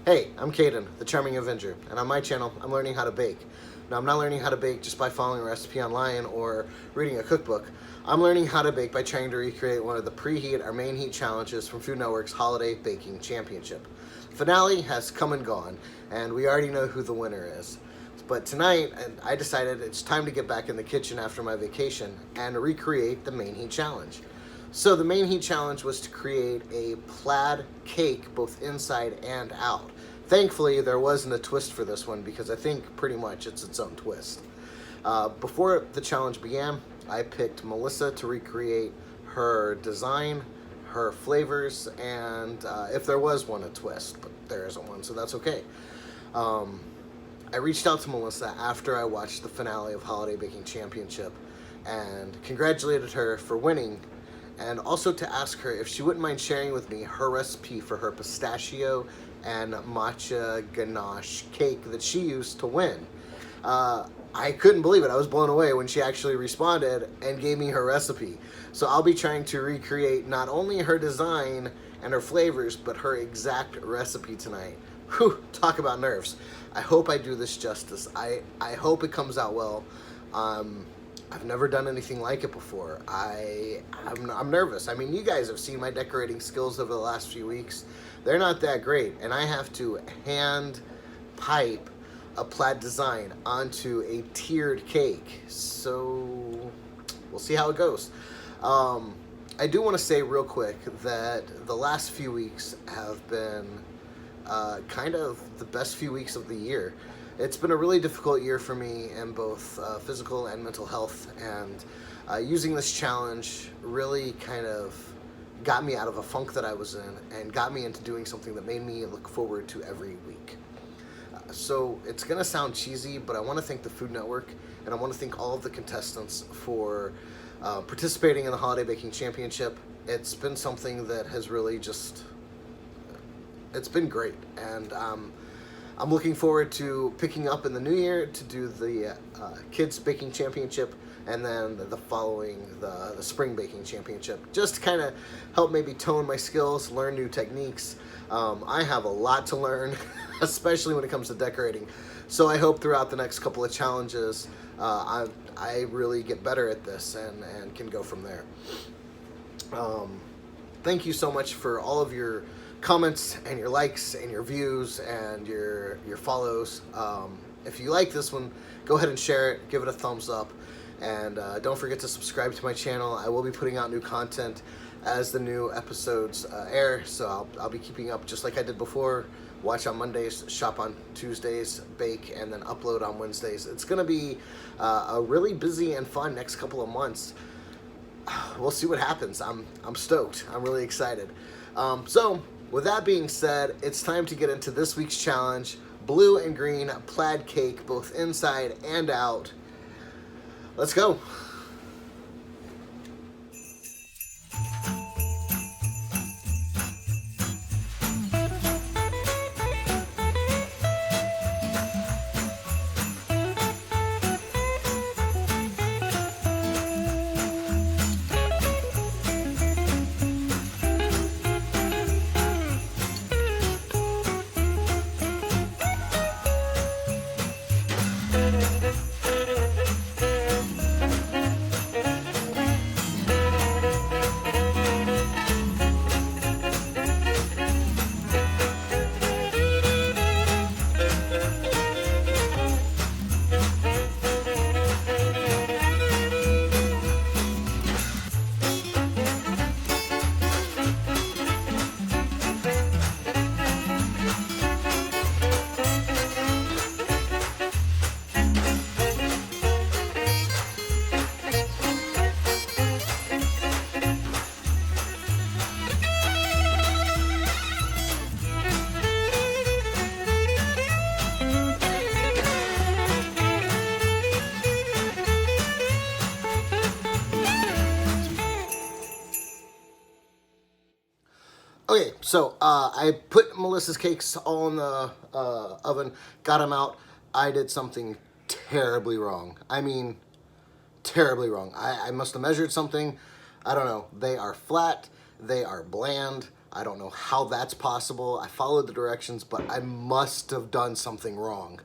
Hey, I'm Caden, the Charming Avenger, and on my channel, I'm learning how to bake. Now, I'm not learning how to bake just by following a recipe online or reading a cookbook. I'm learning how to bake by trying to recreate one of the preheat or main heat challenges from Food Network's Holiday Baking Championship. The finale has come and gone, and we already know who the winner is. But tonight, I decided it's time to get back in the kitchen after my vacation and recreate the main heat challenge. So the main heat challenge was to create a plaid cake both inside and out. Thankfully, there wasn't a twist for this one because I think pretty much it's its own twist. Before the challenge began, I picked Melissa to recreate her design, her flavors, and if there was one, a twist, but there isn't one, so that's okay. I reached out to Melissa after I watched the finale of Holiday Baking Championship and congratulated her for winning, and also to ask her if she wouldn't mind sharing with me her recipe for her pistachio and matcha ganache cake that she used to win. I couldn't believe it. I was blown away when she actually responded and gave me her recipe. So I'll be trying to recreate not only her design and her flavors, but her exact recipe tonight. Whew, talk about nerves. I hope I do this justice. I hope it comes out well. I've never done anything like it before. I'm nervous. I mean, you guys have seen my decorating skills over the last few weeks. They're not that great, and I have to hand pipe a plaid design onto a tiered cake. So we'll see how it goes. I do want to say real quick that the last few weeks have been kind of the best few weeks of the year. It's been a really difficult year for me in both physical and mental health, and using this challenge really kind of got me out of a funk that I was in and got me into doing something that made me look forward to every week. So it's gonna sound cheesy, but I want to thank the Food Network, and I want to thank all of the contestants for participating in the Holiday Baking Championship. It's been something that has really just, it's been great, and I'm looking forward to picking up in the new year to do the Kids Baking Championship, and then the following, the Spring Baking Championship, just to kind of help maybe tone my skills, learn new techniques. I have a lot to learn, especially when it comes to decorating. So I hope throughout the next couple of challenges, I really get better at this and can go from there. Thank you so much for all of your comments and your likes and your views and your follows. If you like this one, go ahead and share it, give it a thumbs up, and don't forget to subscribe to my channel. I will be putting out new content as the new episodes air, so I'll be keeping up just like I did before. Watch on Mondays, shop on Tuesdays, bake, and then upload on Wednesdays. It's gonna be a really busy and fun next couple of months. We'll see what happens. I'm stoked. I'm really excited. So with that being said, it's time to get into this week's challenge: blue and green plaid cake, both inside and out. Let's go. Okay, so I put Melissa's cakes all in the oven, got them out. I did something terribly wrong. I mean, terribly wrong. I must have measured something. I don't know. They are flat. They are bland. I don't know how that's possible. I followed the directions, but I must have done something wrong.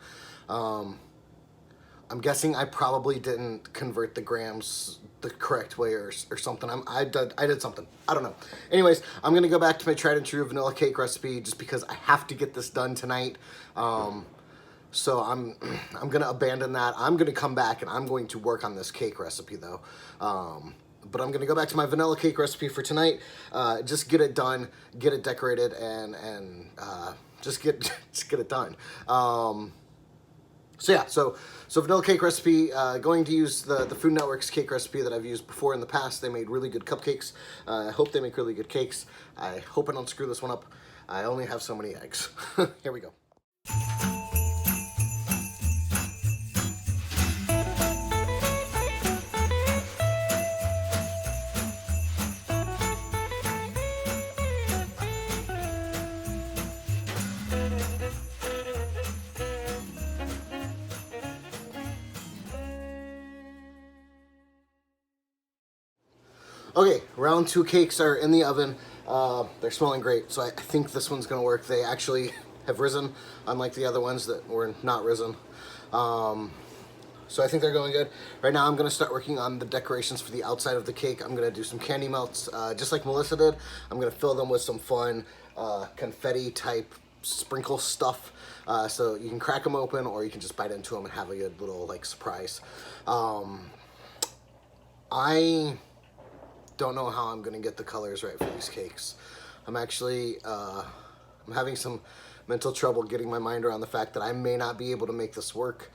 I'm guessing I probably didn't convert the grams the correct way or something. I did something. I don't know. Anyways, I'm going to go back to my tried and true vanilla cake recipe just because I have to get this done tonight. So I'm going to abandon that. I'm going to come back and I'm going to work on this cake recipe though. But I'm going to go back to my vanilla cake recipe for tonight. Just get it done, get it decorated, and just get it done. So yeah, so vanilla cake recipe, going to use the Food Network's cake recipe that I've used before in the past. They made really good cupcakes. I hope they make really good cakes. I hope I don't screw this one up. I only have so many eggs. Here we go. Okay, round 2 cakes are in the oven. They're smelling great, so I think this one's gonna work. They actually have risen, unlike the other ones that were not risen. So I think they're going good. Right now I'm gonna start working on the decorations for the outside of the cake. I'm gonna do some candy melts, just like Melissa did. I'm gonna fill them with some fun confetti type sprinkle stuff. So you can crack them open or you can just bite into them and have a good little like surprise. I don't know how I'm gonna get the colors right for these cakes. I'm actually I'm having some mental trouble getting my mind around the fact that I may not be able to make this work.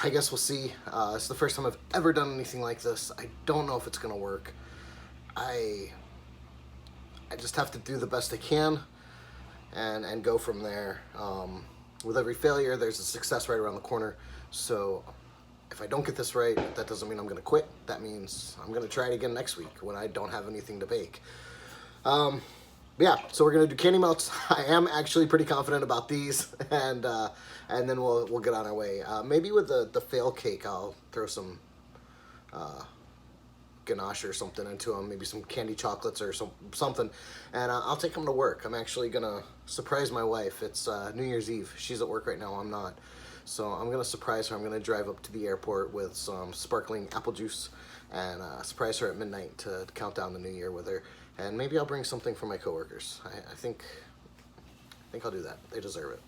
I guess we'll see. It's the first time I've ever done anything like this. I don't know if it's gonna work. I just have to do the best I can and go from there. With every failure, there's a success right around the corner. So if I don't get this right, that doesn't mean I'm gonna quit. That means I'm gonna try it again next week when I don't have anything to bake. Yeah, so we're gonna do candy melts. I am actually pretty confident about these, and then we'll get on our way. Maybe with the fail cake, I'll throw some ganache or something into them, maybe some candy chocolates or something, and I'll take them to work. I'm actually gonna surprise my wife. It's New Year's Eve. She's at work right now. I'm not. So I'm gonna surprise her. I'm gonna drive up to the airport with some sparkling apple juice and surprise her at midnight to count down the new year with her. And maybe I'll bring something for my coworkers. I think I'll do that. They deserve it.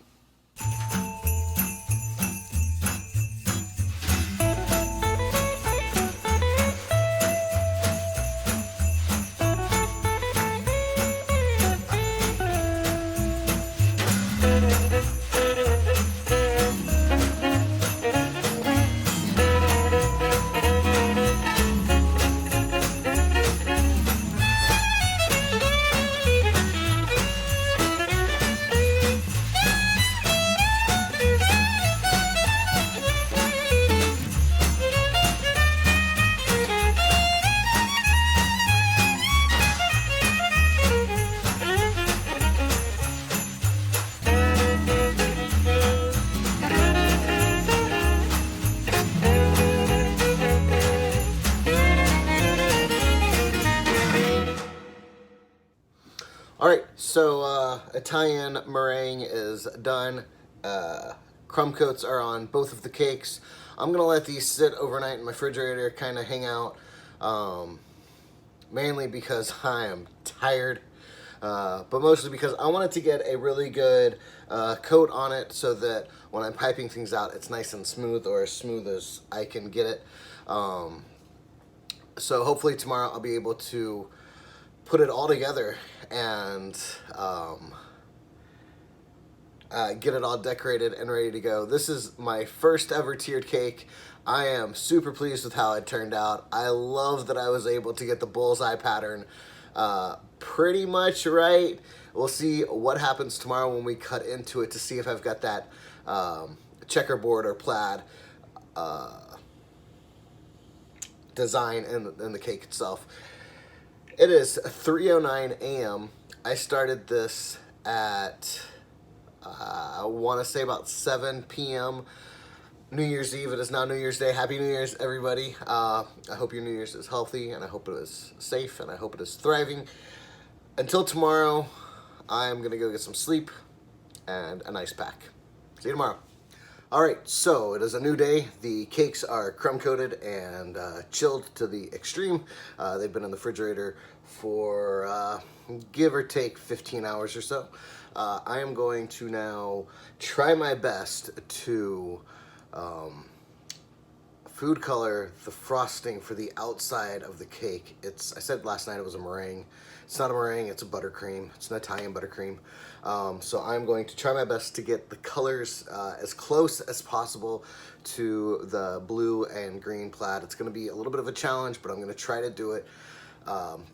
All right, so Italian meringue is done. Crumb coats are on both of the cakes. I'm gonna let these sit overnight in my refrigerator, kind of hang out, mainly because I am tired, but mostly because I wanted to get a really good coat on it so that when I'm piping things out, it's nice and smooth, or as smooth as I can get it. So hopefully tomorrow I'll be able to put it all together and get it all decorated and ready to go. This is my first ever tiered cake. I am super pleased with how it turned out. I love that I was able to get the bullseye pattern pretty much right. We'll see what happens tomorrow when we cut into it to see if I've got that checkerboard or plaid design in the cake itself. It is 3:09 a.m. I started this at, I want to say about 7 p.m. New Year's Eve. It is now New Year's Day. Happy New Year's, everybody. I hope your New Year's is healthy, and I hope it is safe, and I hope it is thriving. Until tomorrow, I'm going to go get some sleep and a nice pack. See you tomorrow. All right, so it is a new day. The cakes are crumb coated and chilled to the extreme. They've been in the refrigerator for give or take 15 hours or so. I am going to now try my best to food color the frosting for the outside of the cake. I said last night it was a meringue. It's not a meringue, it's a buttercream. It's an Italian buttercream. So I'm going to try my best to get the colors as close as possible to the blue and green plaid. It's gonna be a little bit of a challenge, but I'm gonna try to do it.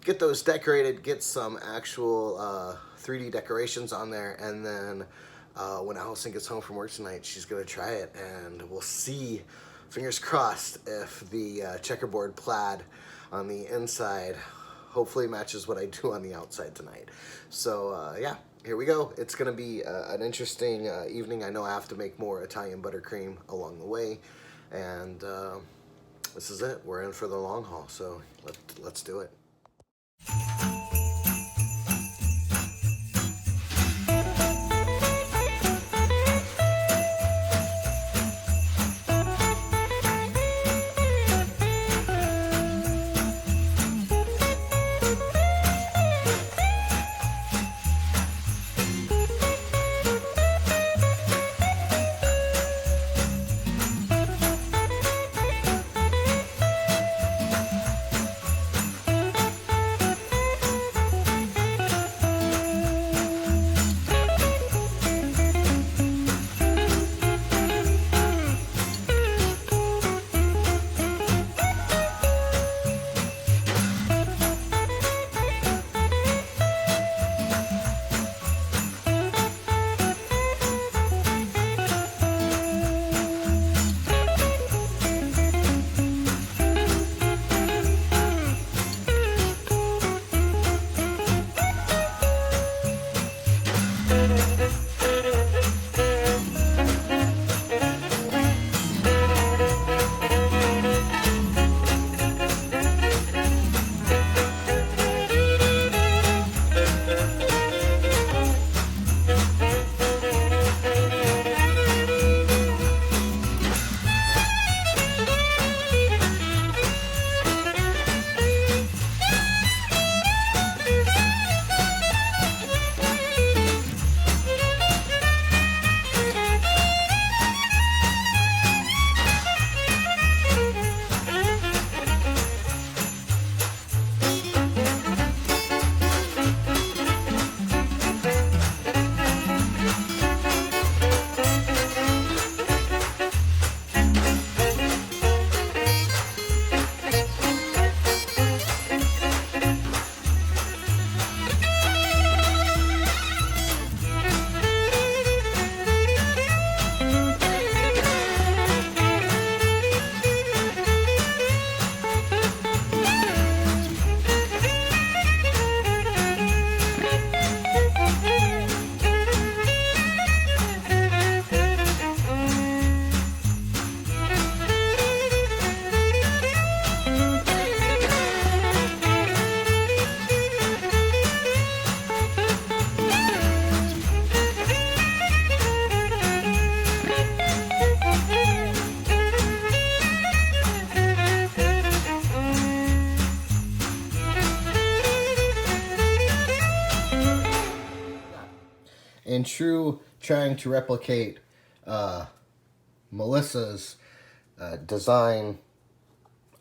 Get those decorated, get some actual 3D decorations on there, and then when Allison gets home from work tonight, she's gonna try it, and we'll see, fingers crossed, if the checkerboard plaid on the inside hopefully matches what I do on the outside tonight. So yeah, here we go. It's gonna be an interesting evening. I know I have to make more Italian buttercream along the way, and this is it. We're in for the long haul, so let's do it. In true trying to replicate Melissa's design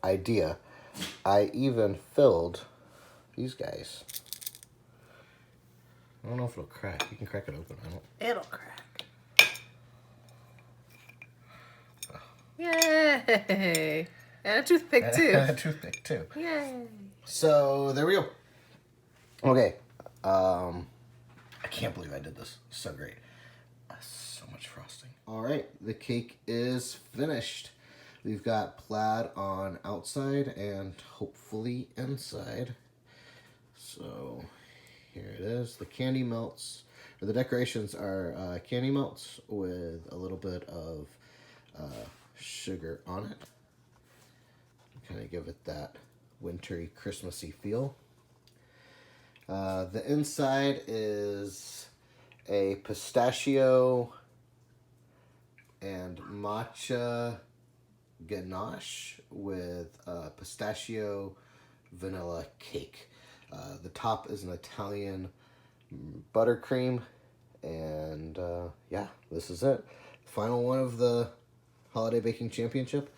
idea, I even filled these guys. I don't know if it'll crack. You can crack it open. I don't. It'll crack. Yay! And a toothpick too. And a toothpick too. Yay! So there we go. Okay. I can't believe I did this. So great. So much frosting. All right, the cake is finished. We've got plaid on outside and hopefully inside. So here it is. The candy melts, or the decorations are candy melts with a little bit of sugar on it. Kind of give it that wintry, Christmassy feel. The inside is a pistachio and matcha ganache with pistachio vanilla cake. The top is an Italian buttercream, and yeah, this is it. Final one of the Holiday Baking Championship.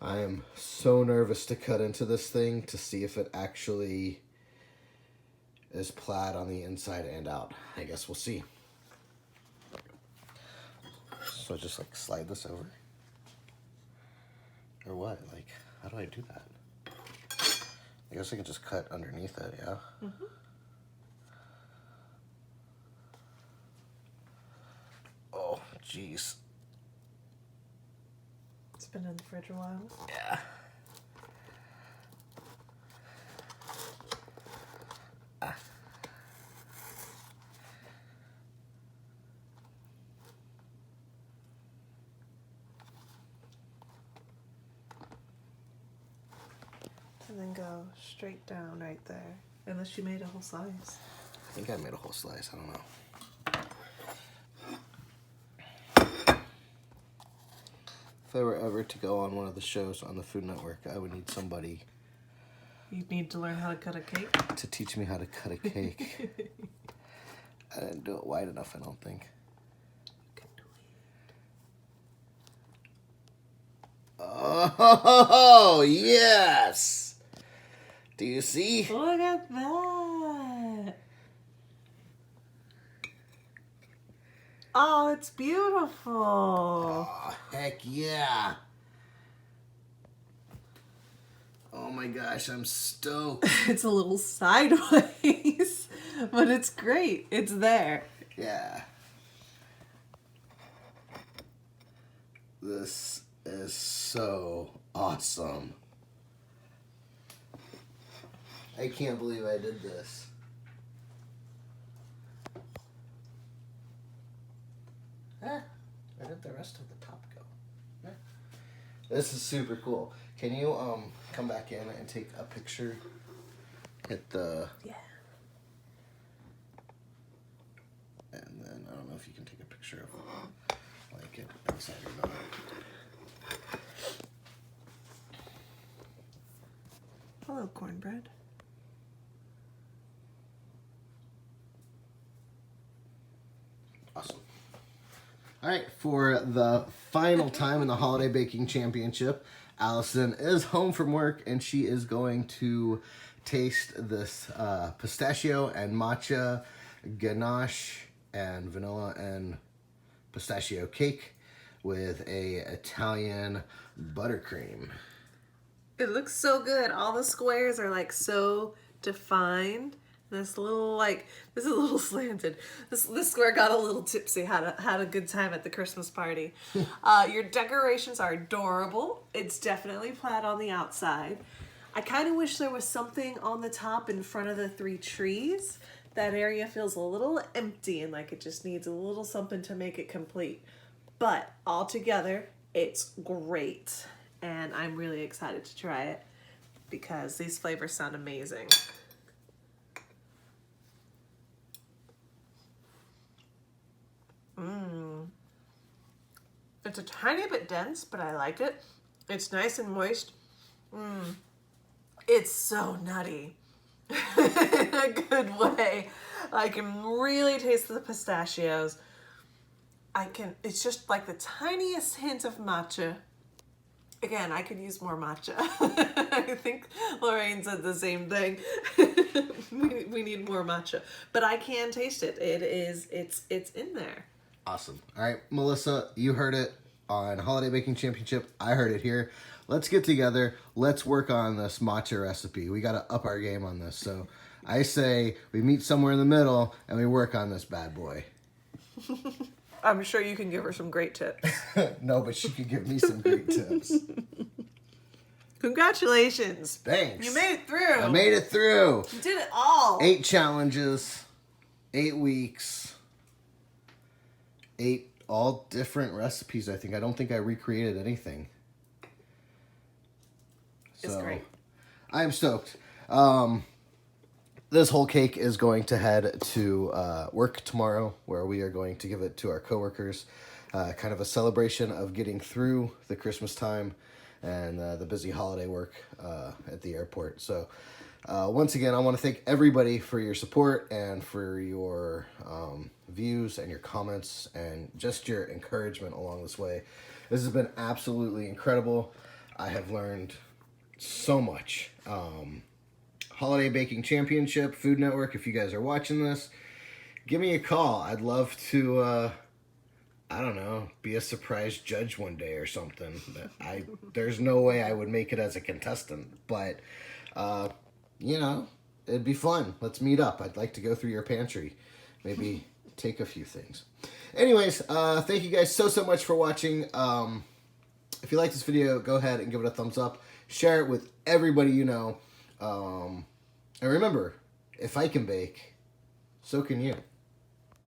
I am so nervous to cut into this thing to see if it actually is plaid on the inside and out. I guess we'll see. So just like slide this over? Or what? Like, how do I do that? I guess I can just cut underneath it, yeah? Mm-hmm. Oh, jeez. It's been in the fridge a while. Yeah. And then go straight down right there. Unless you made a whole slice. I think I made a whole slice. I don't know. If I were ever to go on one of the shows on the Food Network, I would need somebody You'd need to learn how to cut a cake? to teach me how to cut a cake. I didn't do it wide enough, I don't think. You can do it. Oh, yes! Do you see? Look at that! Oh, it's beautiful! Oh, heck yeah! Oh my gosh, I'm stoked. It's a little sideways, but it's great. It's there. Yeah. This is so awesome. I can't believe I did this. Where did the rest of the top go? This is super cool. Can you come back in and take a picture? Hit the... Yeah. And then I don't know if you can take a picture of like it inside or not. Hello, cornbread. Awesome. All right, for the final time in the Holiday Baking Championship, Allison is home from work and she is going to taste this pistachio and matcha ganache and vanilla and pistachio cake with a Italian buttercream. It looks so good. All the squares are like so defined. This little this is a little slanted. This square got a little tipsy. Had a good time at the Christmas party. Your decorations are adorable. It's definitely plaid on the outside. I kind of wish there was something on the top in front of the 3 trees. That area feels a little empty and like it just needs a little something to make it complete. But altogether, it's great. And I'm really excited to try it because these flavors sound amazing. It's a tiny bit dense, but I like it. It's nice and moist. It's so nutty in a good way. I can really taste the pistachios. It's just like the tiniest hint of matcha. Again, I could use more matcha. I think Lorraine said the same thing. we need more matcha. But I can taste it. It's in there. Awesome. All right, Melissa, you heard it on Holiday Baking Championship. I heard it here. Let's get together. Let's work on this matcha recipe. We got to up our game on this. So I say we meet somewhere in the middle and we work on this bad boy. I'm sure you can give her some great tips. No, but she could give me some great tips. Congratulations. Thanks. You made it through. I made it through. You did it all. 8 challenges, 8 weeks, 8 all different recipes, I think. I don't think I recreated anything. It's great. I'm stoked. this whole cake is going to head to work tomorrow, where we are going to give it to our coworkers. Kind of a celebration of getting through the Christmas time and the busy holiday work at the airport. So once again, I want to thank everybody for your support and for your views and your comments and just your encouragement along this way. This has been absolutely incredible. I have learned so much. Holiday Baking Championship, Food Network, if you guys are watching this, give me a call. I'd love to, I don't know, be a surprise judge one day or something. There's no way I would make it as a contestant, but, you know, it'd be fun. Let's meet up. I'd like to go through your pantry, maybe take a few things. Anyways, thank you guys so much for watching. If you like this video, go ahead and give it a thumbs up. Share it with everybody you know. And remember, if I can bake, so can you.